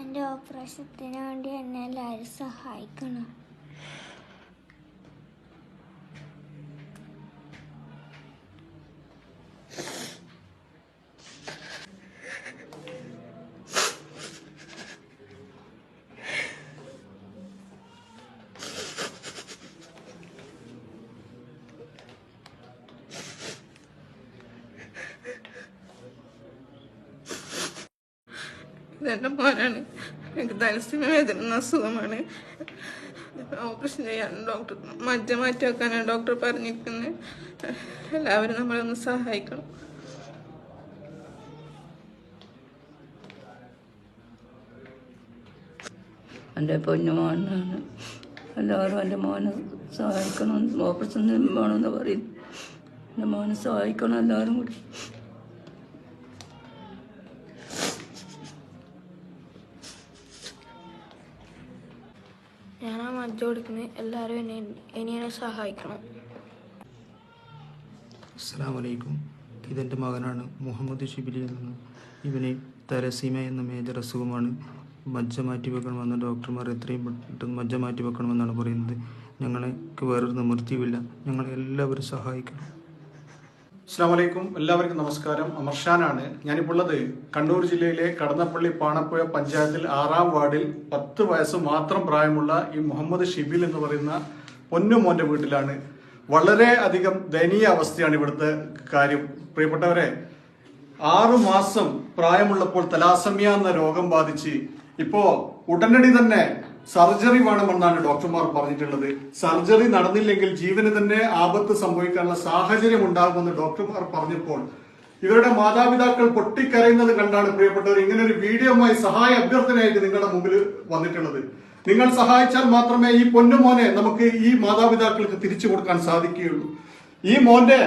എൻ്റെ ഓപ്പറേഷത്തിന് വേണ്ടി എന്നെ എല്ലാവരും സഹായിക്കണം. ഇതെൻ്റെ മോനാണ്. എനിക്ക് തലസ്തീമ വേദന എന്ന അസുഖമാണ്. ഓപ്പറേഷൻ ചെയ്യാൻ ഡോക്ടർ മജ്ജ മാറ്റി വെക്കാനാണ് ഡോക്ടർ പറഞ്ഞിരിക്കുന്നത്. എല്ലാവരും നമ്മളൊന്ന് സഹായിക്കണം. എൻ്റെ പൊന്നുമോനാണ്. എല്ലാവരും എൻ്റെ മോനെ സഹായിക്കണം. ഓപ്പറേഷൻ വേണമെന്ന് പറയും. എൻ്റെ മോനെ സഹായിക്കണം എല്ലാവരും കൂടി. ഞാൻ ആ മജ്ജ കൊടുക്കുന്നത് എല്ലാവരും എന്നെ സഹായിക്കണം. അസ്സലാമു അലൈക്കും. ഇതെൻ്റെ മകനാണ് മുഹമ്മദ് ഷിബിലി എന്ന. ഇവന് തലസീമ എന്ന മേജർ അസുഖമാണ്. മജ്ജ മാറ്റി വെക്കണമെന്ന് ഡോക്ടർമാർ എത്രയും പെട്ടെന്ന് മജ്ജ മാറ്റി വെക്കണമെന്നാണ് പറയുന്നത്. ഞങ്ങൾക്ക് വേറൊരു നിവൃത്തിയുമില്ല. ഞങ്ങളെ എല്ലാവരും സഹായിക്കണം. അസ്സലാമു അലൈക്കും. എല്ലാവർക്കും നമസ്കാരം. അമർഷാനാണ്. ഞാനിപ്പോൾ ഉള്ളത് കണ്ണൂർ ജില്ലയിലെ കടന്നപ്പള്ളി പാണപ്പുഴ പഞ്ചായത്തിൽ 6-ാം വാർഡിൽ 10 വയസ്സ് മാത്രം പ്രായമുള്ള ഈ മുഹമ്മദ് ഷിബിൽ എന്ന് പറയുന്ന പൊന്നുമോന്റെ വീട്ടിലാണ്. വളരെ അധികം ദയനീയ അവസ്ഥയാണ് ഇവിടുത്തെ കാര്യം. പ്രിയപ്പെട്ടവരെ, 6 മാസം പ്രായമുള്ളപ്പോൾ തലാസമിയ എന്ന രോഗം ബാധിച്ച് ഇപ്പോ ഉടനടി തന്നെ സർജറി വേണമെന്നാണ് ഡോക്ടർമാർ പറഞ്ഞിട്ടുള്ളത്. സർജറി നടന്നില്ലെങ്കിൽ ജീവന് തന്നെ ആപത്ത് സംഭവിക്കാനുള്ള സാഹചര്യം ഉണ്ടാകുമെന്ന് ഡോക്ടർമാർ പറഞ്ഞപ്പോൾ ഇവരുടെ മാതാപിതാക്കൾ പൊട്ടിക്കരയുന്നത് കണ്ടാണ് പ്രിയപ്പെട്ടവർ ഇങ്ങനെ ഒരു വീഡിയോയുമായി സഹായ അഭ്യർത്ഥനയായിട്ട് നിങ്ങളുടെ മുമ്പിൽ വന്നിട്ടുള്ളത്. നിങ്ങൾ സഹായിച്ചാൽ മാത്രമേ ഈ പൊന്നുമോനെ നമുക്ക് ഈ മാതാപിതാക്കൾക്ക് തിരിച്ചു കൊടുക്കാൻ സാധിക്കുകയുള്ളൂ. ഈ മോന്റെ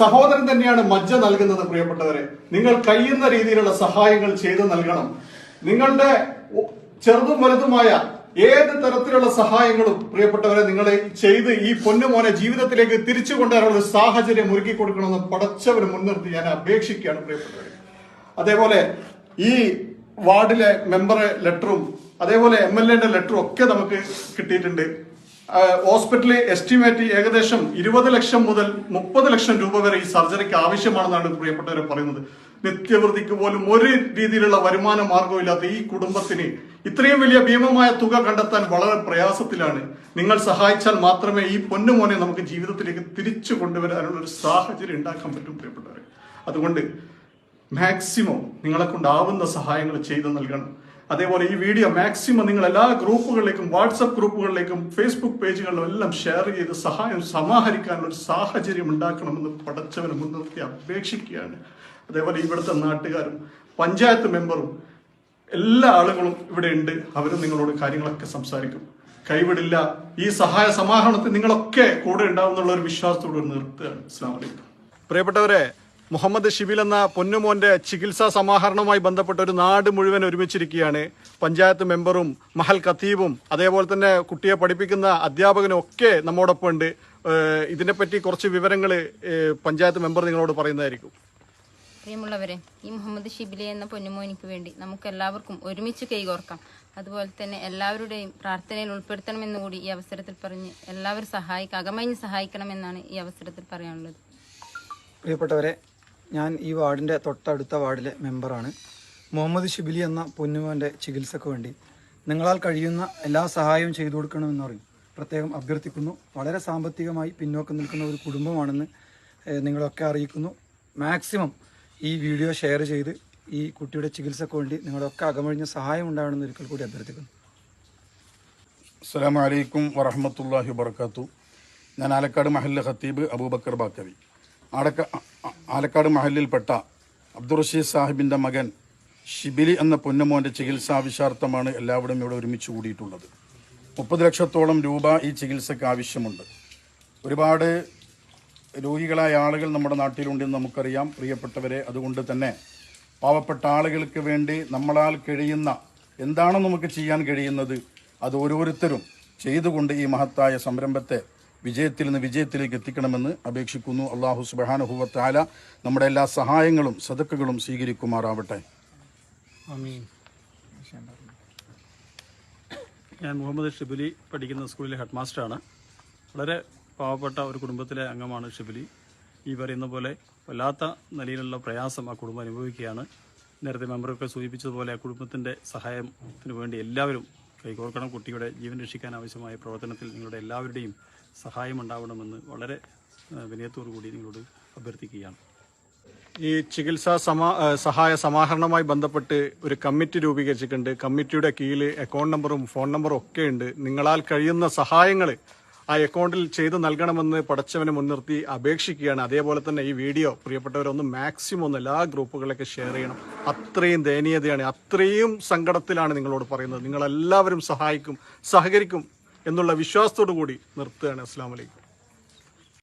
സഹോദരൻ തന്നെയാണ് മജ്ജ നൽകുന്നത്. പ്രിയപ്പെട്ടവരെ, നിങ്ങൾ കഴിയുന്ന രീതിയിലുള്ള സഹായങ്ങൾ ചെയ്തു നൽകണം. നിങ്ങളുടെ ചെറുതും വലുതുമായ ഏത് തരത്തിലുള്ള സഹായങ്ങളും പ്രിയപ്പെട്ടവരെ നിങ്ങളെ ചെയ്ത് ഈ പൊന്നുമോനെ ജീവിതത്തിലേക്ക് തിരിച്ചു കൊണ്ടുവരാനുള്ള സാഹചര്യം ഒരുക്കി കൊടുക്കണമെന്ന് പടച്ചവരെ മുൻനിർത്തി ഞാൻ അപേക്ഷിക്കുകയാണ് പ്രിയപ്പെട്ടവരെ. അതേപോലെ ഈ വാർഡിലെ മെമ്പറെ ലെറ്ററും അതേപോലെ MLA ലെറ്ററും ഒക്കെ നമുക്ക് കിട്ടിയിട്ടുണ്ട്. ഹോസ്പിറ്റലിൽ എസ്റ്റിമേറ്റ് ഏകദേശം 20 ലക്ഷം മുതൽ 30 ലക്ഷം രൂപ വരെ ഈ സർജറിക്ക് ആവശ്യമാണെന്നാണ് പ്രിയപ്പെട്ടവരെ പറയുന്നത്. നിത്യവൃത്തിക്ക് പോലും ഒരു രീതിയിലുള്ള വരുമാന മാർഗമില്ലാത്ത ഈ കുടുംബത്തിന് ഇത്രയും വലിയ ഭീമമായ തുക കണ്ടെത്താൻ വളരെ പ്രയാസത്തിലാണ്. നിങ്ങൾ സഹായിച്ചാൽ മാത്രമേ ഈ പൊന്നുമോനെ നമുക്ക് ജീവിതത്തിലേക്ക് തിരിച്ചു കൊണ്ടുവരാനുള്ള ഒരു സാഹചര്യം ഉണ്ടാക്കാൻ പറ്റും പ്രിയപ്പെട്ടവരെ. അതുകൊണ്ട് മാക്സിമം നിങ്ങളെ കൊണ്ടാവുന്ന സഹായങ്ങൾ ചെയ്തു നൽകണം. അതേപോലെ ഈ വീഡിയോ മാക്സിമം നിങ്ങൾ എല്ലാ ഗ്രൂപ്പുകളിലേക്കും വാട്സപ്പ് ഗ്രൂപ്പുകളിലേക്കും ഫേസ്ബുക്ക് പേജുകളിലും എല്ലാം ഷെയർ ചെയ്ത് സഹായം സമാഹരിക്കാനുള്ള ഒരു സാഹചര്യം ഉണ്ടാക്കണമെന്ന് പടച്ചവനെ മുൻനിർത്തി അപേക്ഷിക്കുകയാണ്. അതേപോലെ ഇവിടുത്തെ നാട്ടുകാരും പഞ്ചായത്ത് മെമ്പറും എല്ലാ ആളുകളും ഇവിടെ ഉണ്ട്. അവരും നിങ്ങളോട് കാര്യങ്ങളൊക്കെ സംസാരിക്കും. കൈവിടില്ല. ഈ സഹായ സമാഹരണത്തിൽ നിങ്ങളൊക്കെ കൂടെ ഉണ്ടാവുന്നുള്ള ഒരു വിശ്വാസത്തോട് നിർത്തുകയാണ്. അസ്സലാമു അലൈക്കും. പ്രിയപ്പെട്ടവരെ, മുഹമ്മദ് ഷിബിൽ എന്ന പൊന്നുമോന്റെ ചികിത്സാ സമാഹരണവുമായി ബന്ധപ്പെട്ട ഒരു നാട് മുഴുവൻ ഒരുമിച്ചിരിക്കുകയാണ്. പഞ്ചായത്ത് മെമ്പറും മഹൽ ഖത്തീബും അതേപോലെ തന്നെ കുട്ടിയെ പഠിപ്പിക്കുന്ന അധ്യാപകനും ഒക്കെ നമ്മോടൊപ്പം ഉണ്ട്. ഇതിനെപ്പറ്റി കുറച്ച് വിവരങ്ങൾ പഞ്ചായത്ത് മെമ്പർ നിങ്ങളോട് പറയുന്നതായിരിക്കും. പ്രിയമുള്ളവരെ, ഈ മുഹമ്മദ് ഷിബിലി എന്ന പൊന്നുമോനിക്ക് വേണ്ടി നമുക്ക് എല്ലാവർക്കും ഒരുമിച്ച് കൈകോർക്കാം. അതുപോലെ തന്നെ എല്ലാവരുടെയും പ്രാർത്ഥനയിൽ ഉൾപ്പെടുത്തണമെന്ന് കൂടി ഈ അവസരത്തിൽ പറഞ്ഞ് എല്ലാവരും അകമഴിഞ്ഞ് സഹായിക്കണമെന്നാണ് ഈ അവസരത്തിൽ പറയാനുള്ളത്. പ്രിയപ്പെട്ടവരെ, ഞാൻ ഈ വാർഡിൻ്റെ തൊട്ടടുത്ത വാർഡിലെ മെമ്പറാണ്. മുഹമ്മദ് ഷിബിലി എന്ന പൊന്നുമോൻ്റെ ചികിത്സയ്ക്ക് വേണ്ടി നിങ്ങളാൽ കഴിയുന്ന എല്ലാ സഹായവും ചെയ്തു കൊടുക്കണമെന്ന് പറയും പ്രത്യേകം അഭ്യർത്ഥിക്കുന്നു. വളരെ സാമ്പത്തികമായി പിന്നോക്കം നിൽക്കുന്ന ഒരു കുടുംബമാണെന്ന് നിങ്ങളൊക്കെ അറിയിക്കുന്നു. മാക്സിമം ഈ വീഡിയോ ഷെയർ ചെയ്ത് ഈ കുട്ടിയുടെ ചികിത്സയ്ക്ക് വേണ്ടി നിങ്ങളൊക്കെ അകമഴിഞ്ഞ സഹായം ഉണ്ടാവണമെന്ന് ഒരിക്കൽ കൂടി അഭ്യർത്ഥിക്കുന്നു. അസ്സലാമു അലൈക്കും വറഹ്മത്തുള്ളാഹി വബറകാതുഹു. ഞാൻ ആലക്കാട് മഹല്ല് ഖത്തീബ് അബൂബക്കർ ബാക്കവി. ആലക്കാട് മഹല്ലിൽപ്പെട്ട അബ്ദുൾ റഷീദ് സാഹിബിൻ്റെ മകൻ ഷിബിലി എന്ന പൊന്നുമോൻ്റെ ചികിത്സാവശ്യാർത്ഥമാണ് എല്ലാവരും ഇവിടെ ഒരുമിച്ച് കൂടിയിട്ടുള്ളത്. 30 ലക്ഷത്തോളം രൂപ ഈ ചികിത്സയ്ക്ക് ആവശ്യമുണ്ട്. ഒരുപാട് രോഗികളായ ആളുകൾ നമ്മുടെ നാട്ടിലുണ്ടെന്ന് നമുക്കറിയാം പ്രിയപ്പെട്ടവരെ. അതുകൊണ്ട് തന്നെ പാവപ്പെട്ട ആളുകൾക്ക് വേണ്ടി നമ്മളാൽ കഴിയുന്ന എന്താണോ നമുക്ക് ചെയ്യാൻ കഴിയുന്നത് അത് ഓരോരുത്തരും ചെയ്തുകൊണ്ട് ഈ മഹത്തായ സംരംഭത്തെ വിജയത്തിൽ നിന്ന് വിജയത്തിലേക്ക് എത്തിക്കണമെന്ന് അപേക്ഷിക്കുന്നു. അല്ലാഹു സുബ്ഹാനഹു വ തആല നമ്മുടെ എല്ലാ സഹായങ്ങളും സദഖകളും സ്വീകരിക്കുമാറാവട്ടെ. ആമീൻ. ഞാൻ മുഹമ്മദ് ഷിബിലി പഠിക്കുന്ന സ്കൂളിലെ ഹെഡ് മാസ്റ്ററാണ്. വളരെ പാവപ്പെട്ട ഒരു കുടുംബത്തിലെ അംഗമാണ് ഷിബിലി. ഈ പറയുന്ന പോലെ വല്ലാത്ത നിലയിലുള്ള പ്രയാസം ആ കുടുംബം അനുഭവിക്കുകയാണ്. നേരത്തെ മെമ്പറൊക്കെ സൂചിപ്പിച്ചതുപോലെ ആ കുടുംബത്തിൻ്റെ സഹായത്തിന് വേണ്ടി എല്ലാവരും കൈകോർക്കണം. കുട്ടിയുടെ ജീവൻ രക്ഷിക്കാൻ ആവശ്യമായ പ്രവർത്തനത്തിൽ നിങ്ങളുടെ എല്ലാവരുടെയും സഹായം ഉണ്ടാവണമെന്ന് വളരെ വിനയത്തോടു കൂടി നിങ്ങളോട് അഭ്യർത്ഥിക്കുകയാണ്. ഈ ചികിത്സാ സഹായ സമാഹരണവുമായി ബന്ധപ്പെട്ട് ഒരു കമ്മിറ്റി രൂപീകരിച്ചിട്ടുണ്ട്. കമ്മിറ്റിയുടെ കീഴിൽ അക്കൗണ്ട് നമ്പറും ഫോൺ നമ്പറും ഒക്കെ ഉണ്ട്. നിങ്ങളാൽ കഴിയുന്ന സഹായങ്ങൾ ആ അക്കൗണ്ടിൽ ചെയ്തു നൽകണമെന്ന് പടച്ചവനെ മുൻനിർത്തി അപേക്ഷിക്കുകയാണ്. അതേപോലെ തന്നെ ഈ വീഡിയോ പ്രിയപ്പെട്ടവരൊന്ന് മാക്സിമം ഒന്ന് എല്ലാ ഗ്രൂപ്പുകളിലേക്ക് ഷെയർ ചെയ്യണം. അത്രയും ദയനീയതയാണ്, അത്രയും സങ്കടത്തിലാണ് നിങ്ങളോട് പറയുന്നത്. നിങ്ങളെല്ലാവരും സഹായിക്കും, സഹകരിക്കും എന്നുള്ള വിശ്വാസത്തോടു കൂടി നിർത്തുകയാണ്. അസ്സലാമു അലൈക്കും.